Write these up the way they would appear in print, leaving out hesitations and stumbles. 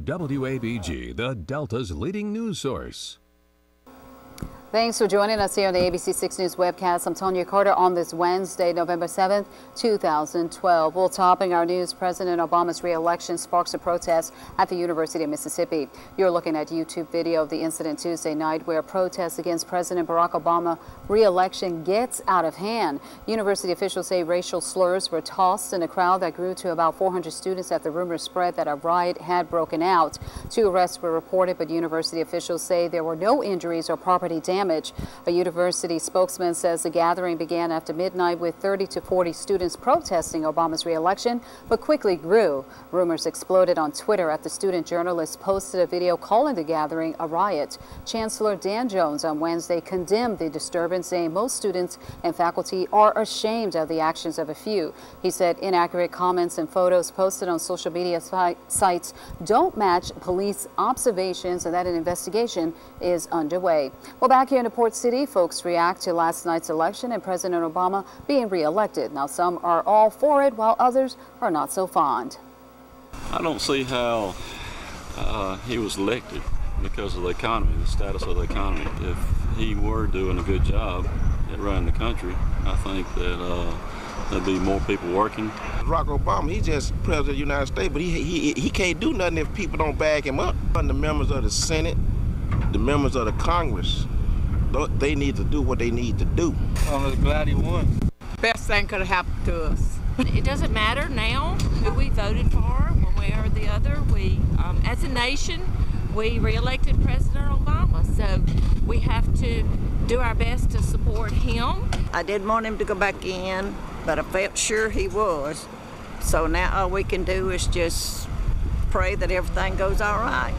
WABG, the Delta's leading news source. Thanks for joining us here on the ABC 6 News webcast. I'm Tonya Carter on this Wednesday, November 7th, 2012. Well, topping our news, President Obama's re-election sparks a protest at the University of Mississippi. You're looking at YouTube video of the incident Tuesday night where protests against President Barack Obama's re-election gets out of hand. University officials say racial slurs were tossed in a crowd that grew to about 400 students after rumors spread that a riot had broken out. 2 arrests were reported, but university officials say there were no injuries or property damage. A university spokesman says the gathering began after midnight with 30 to 40 students protesting Obama's re-election, but quickly grew. Rumors exploded on Twitter after student journalists posted a video calling the gathering a riot. Chancellor Dan Jones on Wednesday condemned the disturbance, saying most students and faculty are ashamed of the actions of a few. He said inaccurate comments and photos posted on social media sites don't match police observations and that an investigation is underway. Well, back here in the Port City, folks react to last night's election and President Obama being re-elected. Now, some are all for it, while others are not so fond. I don't see how he was elected because of the economy, the status of the economy. If he were doing a good job at running the country, I think that there'd be more people working. Barack Obama, he's just president of the United States, but he can't do nothing if people don't back him up. The members of the Senate, the members of the Congress, they need to do what they need to do. I'm just glad he won. Best thing could have happened to us. It doesn't matter now who we voted for, one way or the other. We, as a nation, we re-elected President Obama, so we have to do our best to support him. I didn't want him to go back in, but I felt sure he was. So now all we can do is just pray that everything goes all right.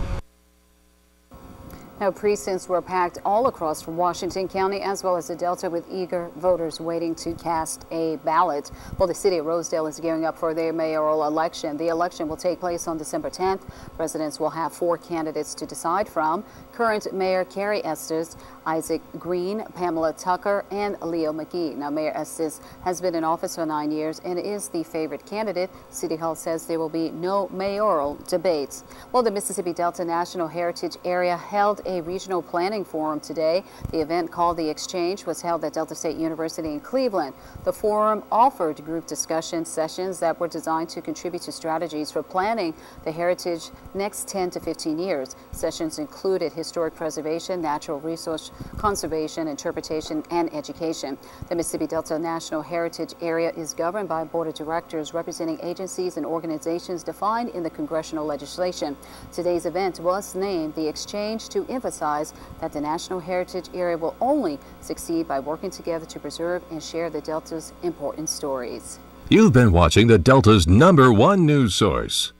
Now, precincts were packed all across Washington County as well as the Delta with eager voters waiting to cast a ballot. Well, the city of Rosedale is gearing up for their mayoral election. The election will take place on December 10th. Residents will have 4 candidates to decide from: current Mayor Carrie Estes, Isaac Green, Pamela Tucker, and Leo McGee. Now, Mayor Estes has been in office for 9 years and is the favorite candidate. City Hall says there will be no mayoral debates. Well, the Mississippi Delta National Heritage Area held a regional planning forum today. The event, called The Exchange, was held at Delta State University in Cleveland. The forum offered group discussion sessions that were designed to contribute to strategies for planning the heritage next 10 to 15 years. Sessions included historic preservation, natural resource conservation, interpretation, and education. The Mississippi Delta National Heritage Area is governed by a board of directors representing agencies and organizations defined in the congressional legislation. Today's event was named The Exchange to emphasize that the National Heritage Area will only succeed by working together to preserve and share the Delta's important stories. You've been watching the Delta's #1 news source.